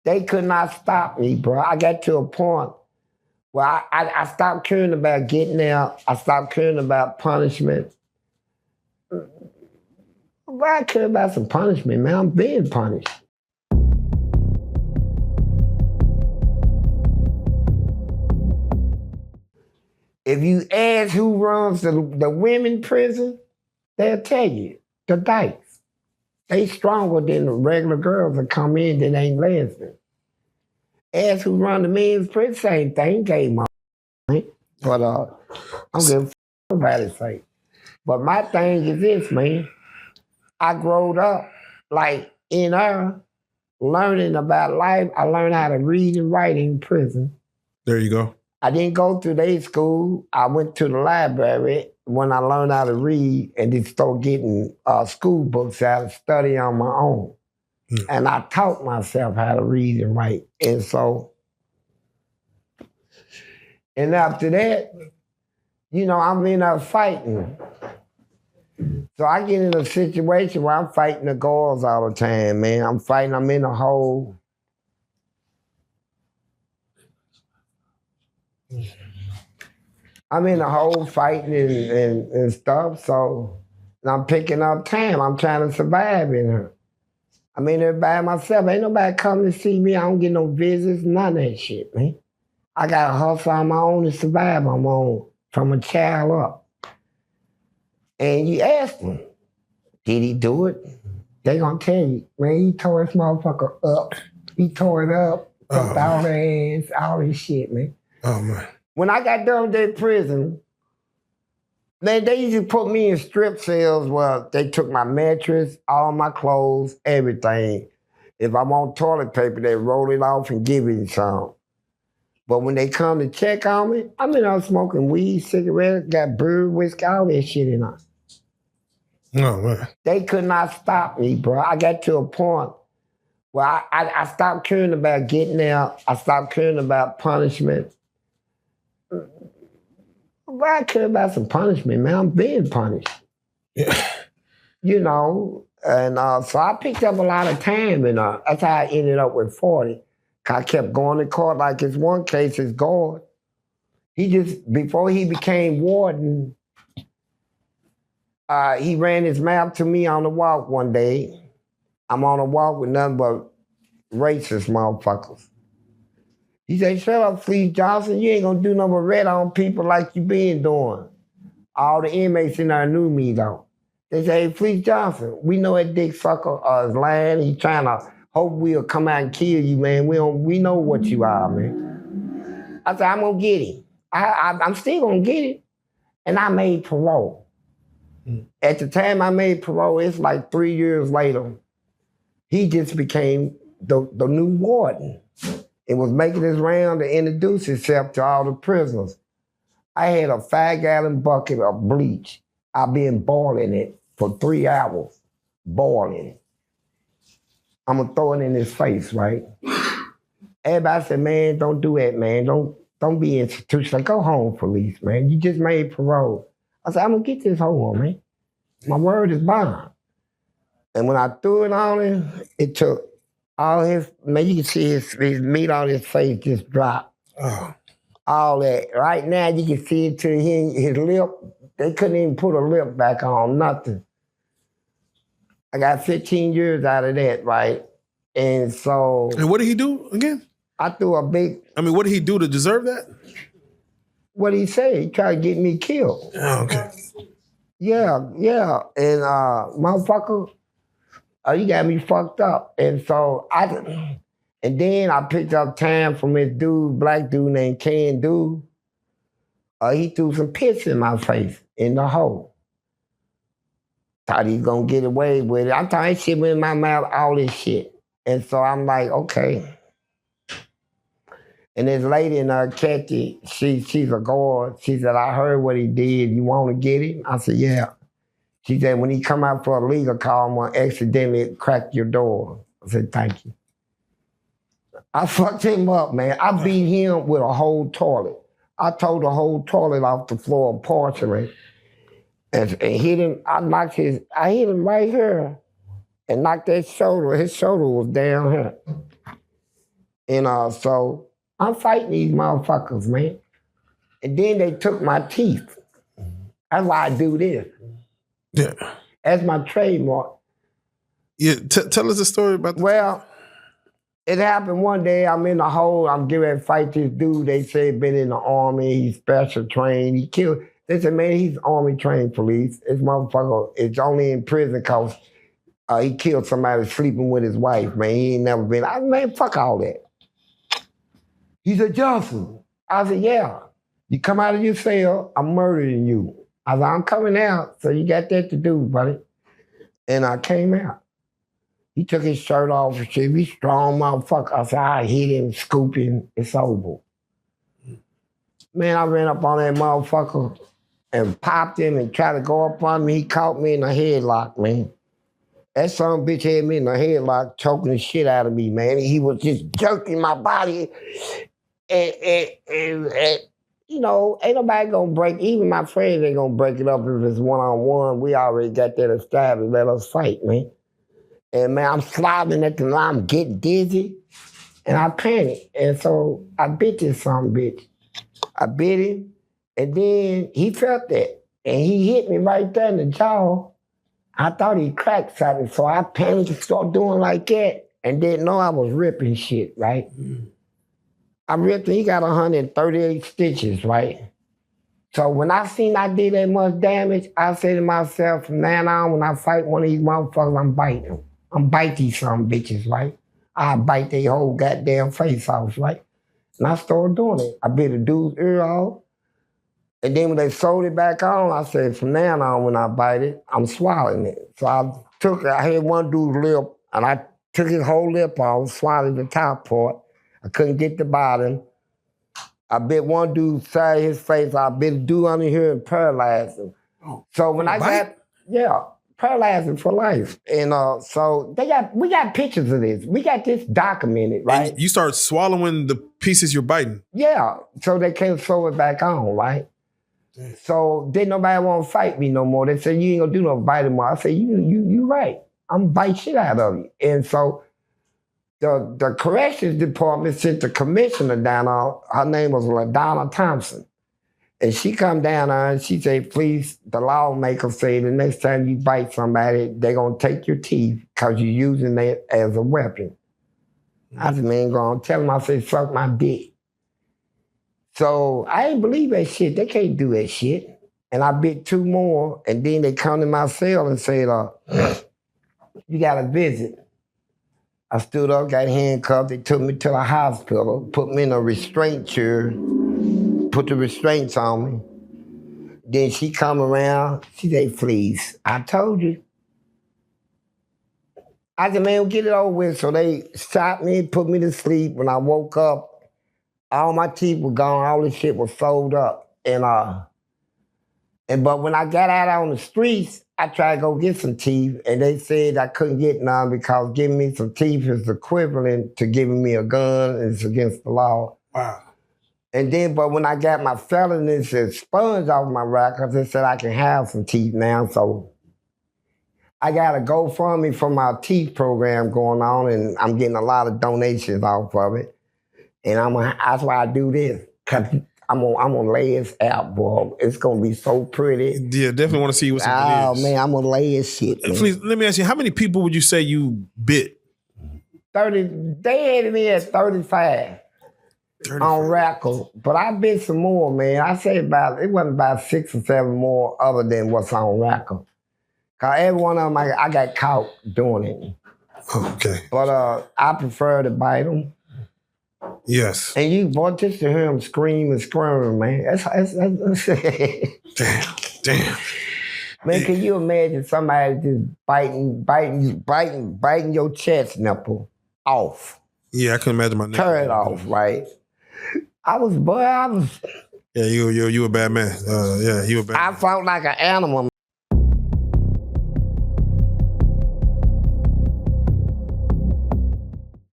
They could not stop me, bro. I got to a point where I stopped caring about getting out. I stopped caring about punishment. Why I care about some punishment, man? I'm being punished. If you ask who runs the women prison, they'll tell you, the dykes. They stronger than the regular girls that come in that ain't lesbian. Ask who run the men's prison, same thing, gay mom. But I'm giving everybody's sake. But my thing is this, man. I growed up like in learning about life. I learned how to read and write in prison. There you go. I didn't go to their school. I went to the library when I learned how to read and then start getting school books out and study on my own. And I taught myself how to read and write. And so, and after that, you know, I'm in there fighting. So I get in a situation where I'm fighting the guards all the time, man. I'm in a hole. I'm in a hole fighting and stuff, so and I'm picking up time. I'm trying to survive in her. I'm in there by myself. Ain't nobody coming to see me. I don't get no visits, none of that shit, man. I got to hustle on my own to survive on my own from a child up. And you ask them, did he do it? They gonna tell you, man, he tore this motherfucker up. He tore it up, fucked all their ass, all this shit, man. Oh, man. When I got done with that prison, man, they used to put me in strip cells where they took my mattress, all my clothes, everything. If I want toilet paper, they roll it off and give me some. But when they come to check on me, I'm in there smoking weed, cigarettes, got beer, whiskey, all that shit in there. Oh, man. They could not stop me, bro. I got to a point where I stopped caring about getting out. I stopped caring about punishment. Why I care about some punishment, man? I'm being punished. Yeah. You know, and so I picked up a lot of time, and that's how I ended up with 40. I kept going to court. Like this one case, his guard, he just, before he became warden, he ran his mouth to me on the walk one day. I'm on a walk with nothing but racist motherfuckers. He said, shut up, Fleece Johnson. You ain't gonna do nothing but rat on people like you been doing. All the inmates in there knew me, though. They say, hey, Fleece Johnson, we know that dick sucker is lying. He's trying to hope we'll come out and kill you, man. We know what you are, man. I said, I'm gonna get him. I'm still gonna get him. And I made parole. At the time I made parole, it's like 3 years later, he just became the new warden. It was making his round to introduce himself to all the prisoners. I had a 5-gallon bucket of bleach. I've been boiling it for 3 hours, boiling it. I'm gonna throw it in his face, right? Everybody said, man, don't do that, man. Don't be institutional. Go home, police, man. You just made parole. I said, I'm gonna get this hoe on, man. My word is bond. And when I threw it on him, it took all his, man, you can see his meat on his face just drop. Oh. All that. Right now, you can see it to his lip. They couldn't even put a lip back on, nothing. I got 15 years out of that, right? And so... And what did he do again? I threw a big... I mean, what did he do to deserve that? What did he say? He tried to get me killed. Oh, okay. Yeah. And motherfucker, you got me fucked up. And so and then I picked up time from this dude, black dude named Can Dude. He threw some piss in my face in the hole. Thought he was gonna get away with it. I'm talking shit in my mouth, all this shit. And so I'm like, okay. And this lady in Kathy, she's a guard. She said, I heard what he did. You want to get him? I said, yeah. She said, when he come out for a legal call, I'm going to accidentally crack your door. I said, thank you. I fucked him up, man. I beat him with a whole toilet. I tore the whole toilet off the floor of porcelain and hit him. I hit him right here and knocked that shoulder. His shoulder was down here. And so I'm fighting these motherfuckers, man. And then they took my teeth. That's why I do this. Yeah. That's my trademark. Yeah. Tell us a story about that. Well, it happened one day. I'm in the hole. I'm getting ready to fight this dude. They said been in the army. He's special trained. He killed. They said, man, he's army trained police. This motherfucker is only in prison because he killed somebody sleeping with his wife, man. He ain't never been. Man, fuck all that. He said, Johnson. I said, yeah. You come out of your cell, I'm murdering you. I said, I'm coming out, so you got that to do, buddy. And I came out. He took his shirt off and shit. He's strong motherfucker. I said, I hit him, scoop him, it's over. Man, I ran up on that motherfucker and popped him and tried to go up on me. He caught me in a headlock, man. That son of a bitch had me in a headlock, choking the shit out of me, man. He was just jerking my body. And you know, ain't nobody gonna break, even my friends ain't gonna break it up if it's one-on-one. We already got that established. Let us fight, man. And man, I'm slobbing at the line, I'm getting dizzy, and I panic. And so I bit this son of a bitch. I bit him, and then he felt that. And he hit me right there in the jaw. I thought he cracked something, so I panicked and started doing like that, and didn't know I was ripping shit, right? I ripped him, he got 138 stitches, right? So when I seen I did that much damage, I said to myself, from now on, when I fight one of these motherfuckers, I'm biting them. I'm bite these some bitches, right? I bite their whole goddamn face off, right? And I started doing it. I bit a dude's ear off. And then when they sewed it back on, I said, from now on, when I bite it, I'm swallowing it. So I had one dude's lip, and I took his whole lip off, swallowed the top part. I couldn't get the bottom. I bit one dude's side of his face. I bit a dude under here and paralyzed him. So when I got, paralyzed him for life. And so we got pictures of this. We got this documented, right? And you start swallowing the pieces you're biting. Yeah, so they can't sew it back on, right? So didn't nobody want to fight me no more. They said, you ain't gonna do no biting more. I said, you right. I'm bite shit out of you. And so the corrections department sent the commissioner down on, her name was LaDonna Thompson. And she come down there and she said, please, the lawmaker say the next time you bite somebody, they're gonna take your teeth because you're using it as a weapon. I said, man, go on, tell them I said, suck my dick. So I ain't believe that shit. They can't do that shit. And I bit two more, and then they come to my cell and said, you got a visit. I stood up, got handcuffed. They took me to the hospital, put me in a restraint chair, put the restraints on me. Then she come around, she said, Fleece, I told you. I said, man, get it over with. So they shot me, put me to sleep. When I woke up, all my teeth were gone, all this shit was sold up. But when I got out on the streets, I tried to go get some teeth, and they said I couldn't get none because giving me some teeth is equivalent to giving me a gun. It's against the law. Wow. And then, but when I got my felonies expunged off my records, they said I can have some teeth now. So I got a GoFundMe for my teeth program going on, and I'm getting a lot of donations off of it. And that's why I do this, because I'm gonna lay this out, boy. It's gonna be so pretty. Yeah, definitely want to see what's Oh, man, I'm gonna lay this shit, man. Please, let me ask you, how many people would you say you bit? 30, they had me at 35 on record, but I bit some more, man. I say it wasn't about 6 or 7 more other than what's on record. Cause every one of them, I got caught doing it. Okay. But I prefer to bite them. Yes. And you, boy, just to hear him scream and squirm, man. That's Damn. Man, can you imagine somebody just biting your chest nipple off? Yeah, I can imagine my nipple. Tear it off, right? I was. Yeah, you a bad man. Yeah, you a bad man. I felt like an animal.